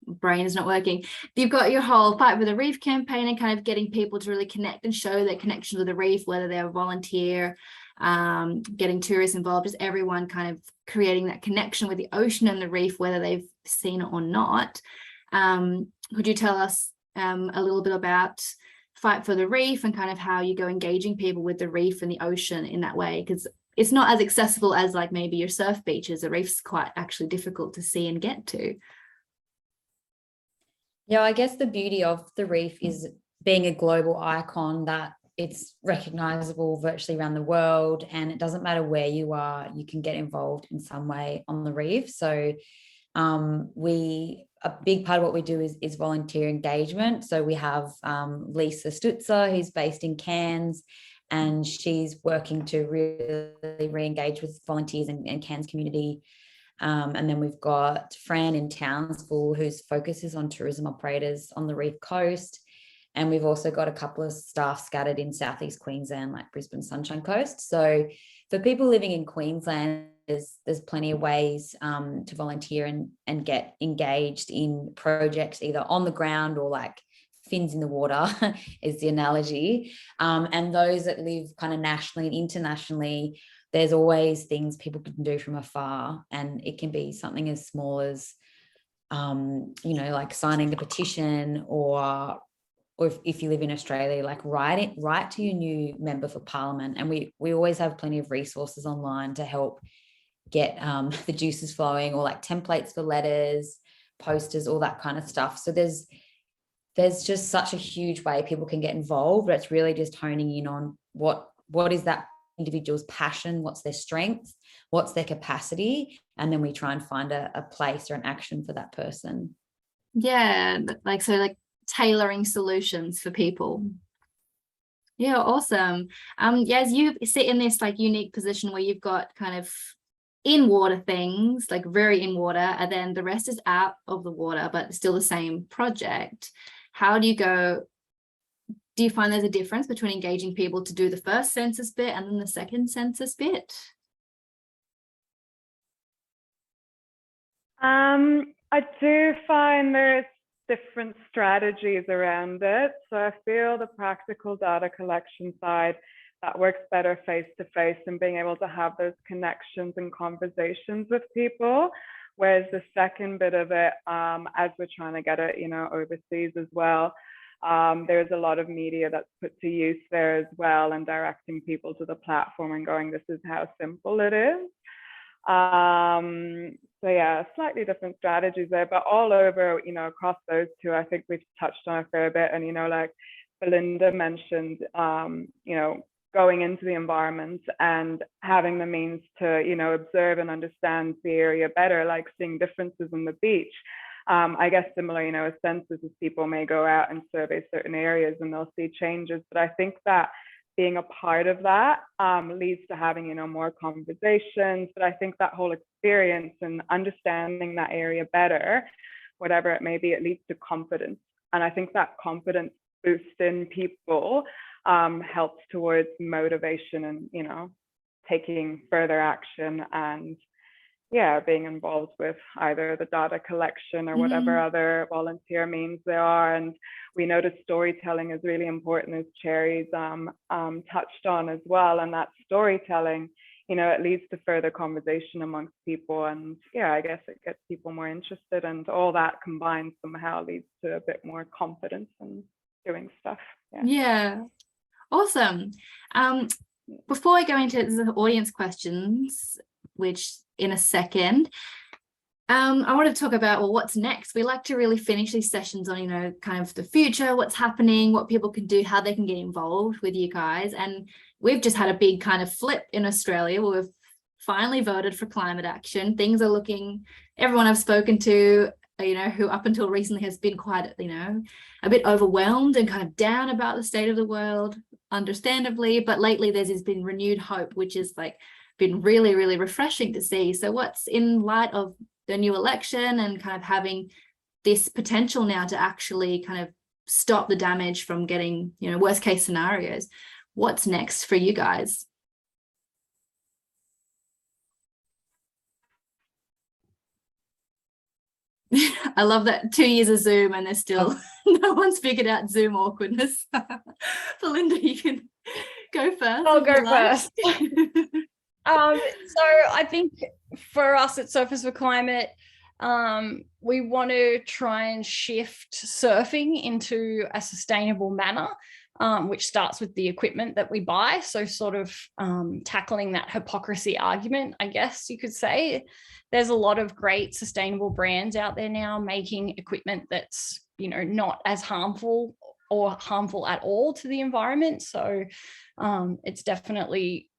brain is not working. You've got your whole Fight for the Reef campaign and kind of getting people to really connect and show their connection with the reef, whether they're a volunteer, getting tourists involved, just everyone kind of creating that connection with the ocean and the reef, whether they've seen it or not. Could you tell us a little bit about Fight for the Reef and kind of how you go engaging people with the reef and the ocean in that way? Because it's not as accessible as like maybe your surf beaches. The reef's quite actually difficult to see and get to. Yeah, I guess the beauty of the reef is being a global icon, that it's recognizable virtually around the world, and it doesn't matter where you are, you can get involved in some way on the reef. So a big part of what we do is volunteer engagement. So we have Lisa Stutzer, who's based in Cairns, and she's working to really re-engage with volunteers and Cairns community. And then we've got Fran in Townsville, whose focus is on tourism operators on the Reef Coast. And we've also got a couple of staff scattered in Southeast Queensland, like Brisbane Sunshine Coast. So for people living in Queensland, there's plenty of ways to volunteer and get engaged in projects either on the ground or like fins in the water is the analogy. And those that live kind of nationally and internationally, there's always things people can do from afar, and it can be something as small as, like signing a petition, or if you live in Australia, like write to your new member for Parliament. And we always have plenty of resources online to help get the juices flowing, or like templates for letters, posters, all that kind of stuff. So there's just such a huge way people can get involved, but it's really just honing in on what is that individual's passion, what's their strength, what's their capacity, and then we try and find a place or an action for that person. Yeah, like tailoring solutions for people. Yeah, awesome. As you sit in this like unique position where you've got kind of in water things, like very in water, and then the rest is out of the water, but still the same project. How do you find there's a difference between engaging people to do the first census bit and then the second census bit? I do find there's different strategies around it. So I feel the practical data collection side, that works better face to face and being able to have those connections and conversations with people. Whereas the second bit of it, as we're trying to get it, overseas as well, there's a lot of media that's put to use there as well, and directing people to the platform and going, this is how simple it is. So yeah, slightly different strategies there, but all over, across those two, I think we've touched on a fair bit. And, like Belinda mentioned, going into the environment and having the means to, observe and understand the area better, like seeing differences in the beach. I guess similar, a census, as people may go out and survey certain areas and they'll see changes. But I think that being a part of that leads to having, more conversations. But I think that whole experience and understanding that area better, whatever it may be, it leads to confidence. And I think that confidence boost in people helps towards motivation and, taking further action and being involved with either the data collection or whatever other volunteer means there are. And we notice storytelling is really important, as Cherry's touched on as well. And that storytelling, it leads to further conversation amongst people. And I guess it gets people more interested, and all that combined somehow leads to a bit more confidence in doing stuff. Yeah. Awesome. Before I go into the audience questions, which in a second, I want to talk about, what's next. We like to really finish these sessions on, kind of the future, what's happening, what people can do, how they can get involved with you guys. And we've just had a big kind of flip in Australia where we've finally voted for climate action. Things are looking, everyone I've spoken to, who up until recently has been quite, a bit overwhelmed and kind of down about the state of the world, understandably. But lately there's been renewed hope, which is been really, really refreshing to see. So what's in light of the new election and kind of having this potential now to actually kind of stop the damage from getting, worst case scenarios, what's next for you guys? I love that 2 years of Zoom and there's still no one's figured out Zoom awkwardness. Belinda, you can go first. I'll go first. So I think for us at Surfers for Climate, we want to try and shift surfing into a sustainable manner, which starts with the equipment that we buy. So sort of tackling that hypocrisy argument, I guess you could say. There's a lot of great sustainable brands out there now making equipment that's, not as harmful or harmful at all to the environment. So it's definitely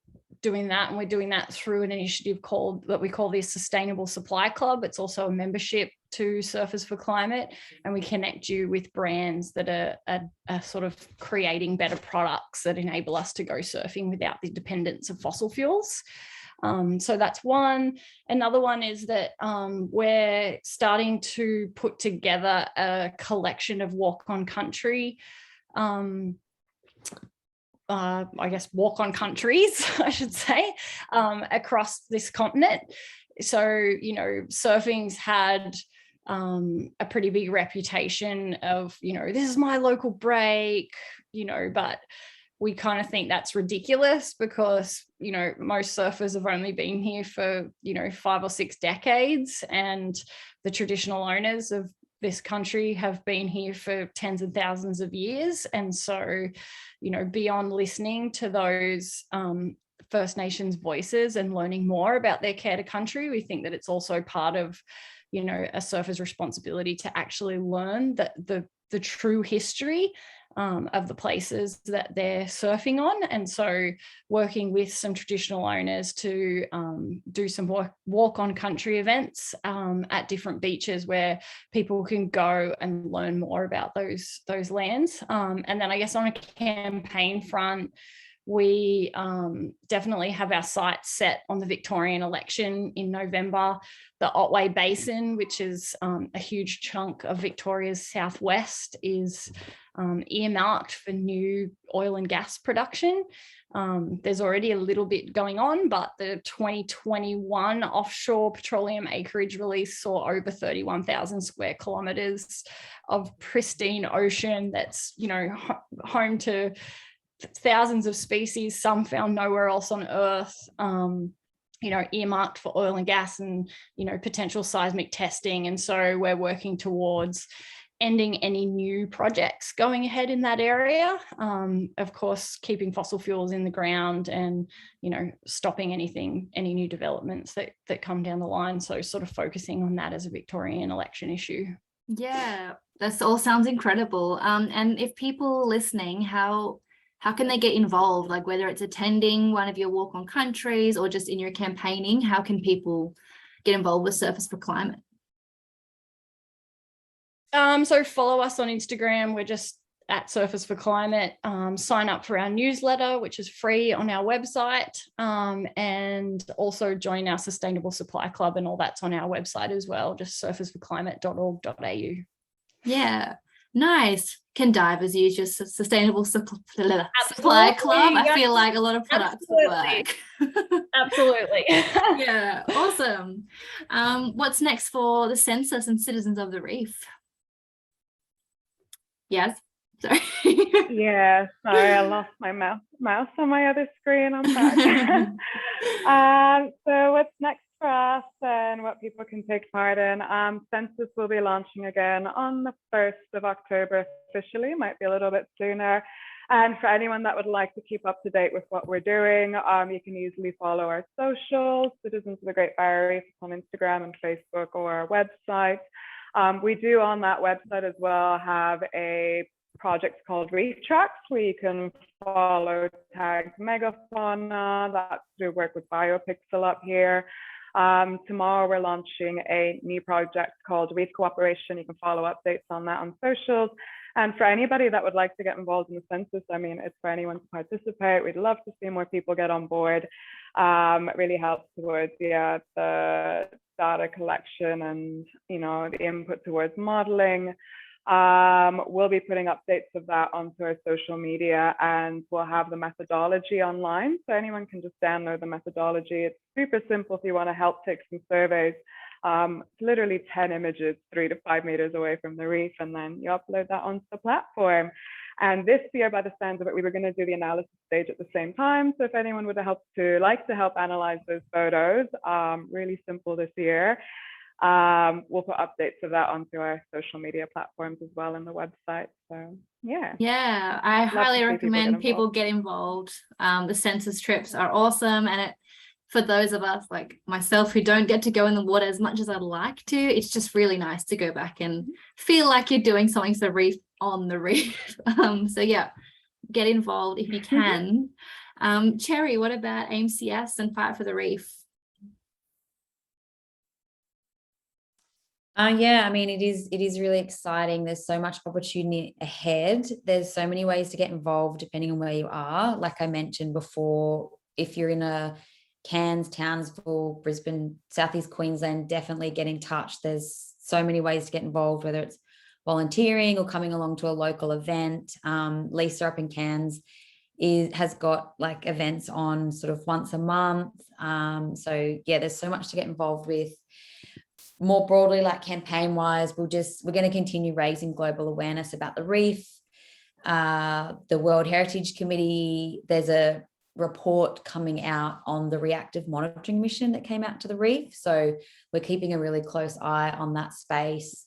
doing that, and we're doing that through an initiative that we call the Sustainable Supply Club. It's also a membership to Surfers for Climate, and we connect you with brands that are sort of creating better products that enable us to go surfing without the dependence of fossil fuels. So that's one. Another one is that we're starting to put together a collection of walk on country, I guess walk on countries, I should say, across this continent. So, surfing's had a pretty big reputation of, this is my local break, but we kind of think that's ridiculous because, most surfers have only been here for, 5 or 6 decades, and the traditional owners of this country have been here for tens of thousands of years. And so, beyond listening to those First Nations voices and learning more about their care to country, we think that it's also part of, a surfer's responsibility to actually learn the true history of the places that they're surfing on. And so working with some traditional owners to do some walk on country events at different beaches where people can go and learn more about those lands. And then I guess on a campaign front, we definitely have our sights set on the Victorian election in November. The Otway Basin, which is a huge chunk of Victoria's southwest, is earmarked for new oil and gas production. There's already a little bit going on, but the 2021 offshore petroleum acreage release saw over 31,000 square kilometres of pristine ocean that's, home to thousands of species, some found nowhere else on Earth. earmarked for oil and gas and, potential seismic testing. And so we're working towards ending any new projects going ahead in that area. Of course, keeping fossil fuels in the ground and, stopping any new developments that come down the line. So sort of focusing on that as a Victorian election issue. Yeah, that all sounds incredible. And if people listening, how can they get involved? Like whether it's attending one of your walk on countries or just in your campaigning, how can people get involved with Surfers for Climate? So follow us on Instagram. We're just at Surfers for Climate. Sign up for our newsletter, which is free on our website, and also join our Sustainable Supply Club, and all that's on our website as well, just surfersforclimate.org.au. Yeah, nice. Can divers use your Sustainable Supply Club? I feel like a lot of products would work. Absolutely. Yeah, awesome. What's next for the Census and Citizens of the Reef? Yes. Sorry. Yeah, sorry, I lost my mouse on my other screen. I'm back. So what's next for us and what people can take part in? Census will be launching again on the 1st of October officially, might be a little bit sooner. And for anyone that would like to keep up to date with what we're doing, you can easily follow our socials, Citizens of the Great Barrier Reef, on Instagram and Facebook, or our website. We do on that website as well have a project called Reef Tracks, where you can follow tagged megafauna. That's through work with BioPixel up here. Tomorrow we're launching a new project called Reef Cooperation. You can follow updates on that on socials. And for anybody that would like to get involved in the census, I mean, it's for anyone to participate. We'd love to see more people get on board. It really helps towards the data collection and, the input towards modeling. We'll be putting updates of that onto our social media, and we'll have the methodology online. So anyone can just download the methodology. It's super simple if you want to help take some surveys. It's literally 10 images 3 to 5 meters away from the reef, and then you upload that onto the platform. And this year, by the sounds of it, we were going to do the analysis stage at the same time. So if anyone would like to help analyze those photos, really simple this year. We'll put updates of that onto our social media platforms as well, and the website. So yeah, I highly recommend people get involved. The census trips are awesome, and for those of us like myself who don't get to go in the water as much as I'd like to, it's just really nice to go back and feel like you're doing something to the reef on the reef. So yeah, get involved if you can. Cherry, what about AIMCS and Fight for the Reef? Yeah, I mean, it is really exciting. There's so much opportunity ahead. There's so many ways to get involved depending on where you are. Like I mentioned before, if you're in a Cairns, Townsville, Brisbane, Southeast Queensland, definitely get in touch. There's so many ways to get involved, whether it's volunteering or coming along to a local event. Lisa up in Cairns has got like events on sort of once a month. So yeah, there's so much to get involved with. More broadly, like campaign wise, we're going to continue raising global awareness about the reef. The World Heritage Committee, there's a report coming out on the reactive monitoring mission that came out to the reef. So we're keeping a really close eye on that space.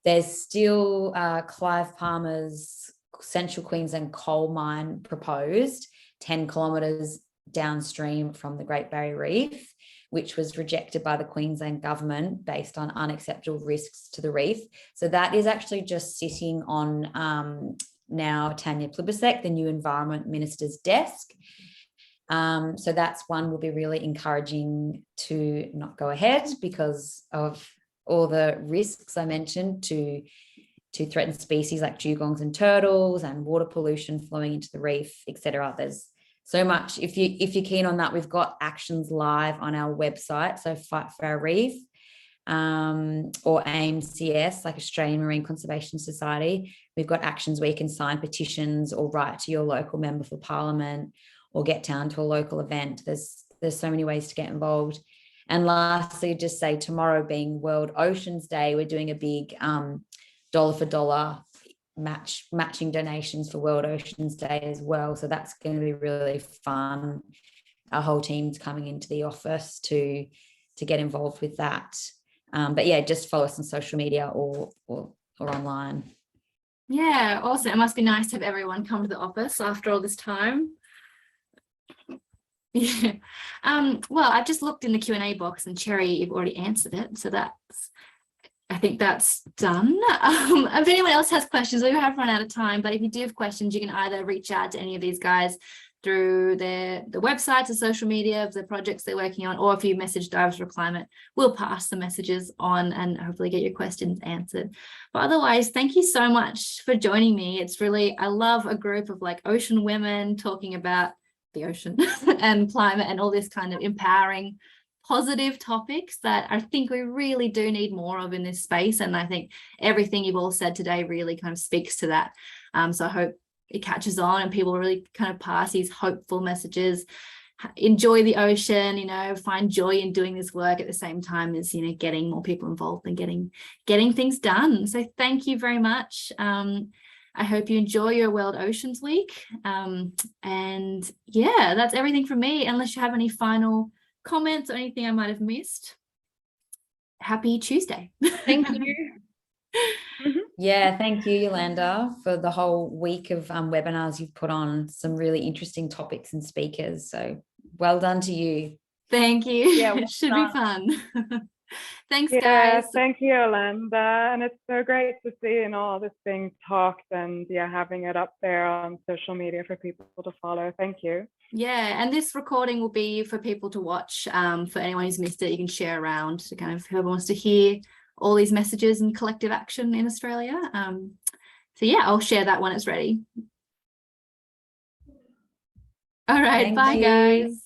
There's still Clive Palmer's Central Queensland coal mine proposed 10 kilometres downstream from the Great Barrier Reef, which was rejected by the Queensland government based on unacceptable risks to the reef. So that is actually just sitting on now Tanya Plibersek, the new Environment Minister's desk. So that's one will be really encouraging to not go ahead because of all the risks I mentioned to threatened species like dugongs and turtles and water pollution flowing into the reef, etc. There's so much. If you're keen on that, we've got actions live on our website. So Fight for Our Reef or AIMCS, like Australian Marine Conservation Society. We've got actions where you can sign petitions or write to your local member for parliament or get down to a local event. There's so many ways to get involved. And lastly, just say tomorrow being World Oceans Day, we're doing a big dollar for dollar matching donations for World Oceans Day as well. So that's going to be really fun. our whole team's coming into the office to get involved with that. But yeah, just follow us on social media or online. Yeah, awesome. It must be nice to have everyone come to the office after all this time. Yeah. Well, I've just looked in the Q&A box, and Cherry, you've already answered it, so I think that's done. If anyone else has questions, we have run out of time, but if you do have questions, you can either reach out to any of these guys through the websites or social media of the projects they're working on, or if you message Divers for Climate, we'll pass the messages on and hopefully get your questions answered. But otherwise, thank you so much for joining me. It's really, I love a group of like ocean women talking about the ocean and climate and all this kind of empowering positive topics that I think we really do need more of in this space. And I think everything you've all said today really kind of speaks to that. So I hope it catches on and people really kind of pass these hopeful messages, enjoy the ocean, you know, find joy in doing this work at the same time as, you know, getting more people involved and getting things done. So thank you very much. I hope you enjoy your World Oceans Week. And yeah, that's everything from me, unless you have any final comments or anything I might have missed. Happy Tuesday. Thank you. Yeah, thank you, Yolanda, for the whole week of webinars you've put on. Some really interesting topics and speakers. So well done to you. Thank you. Yeah, well it should done. be fun. Thanks, Yeah, guys. thank you, Yolanda. And it's so great to see, you know, all this being talked and yeah, having it up there on social media for people to follow. Thank you. Yeah, and this recording will be for people to watch. For anyone who's missed it, you can share around to kind of whoever wants to hear all these messages and collective action in Australia. So yeah, I'll share that when it's ready. All right, Thank bye you. guys.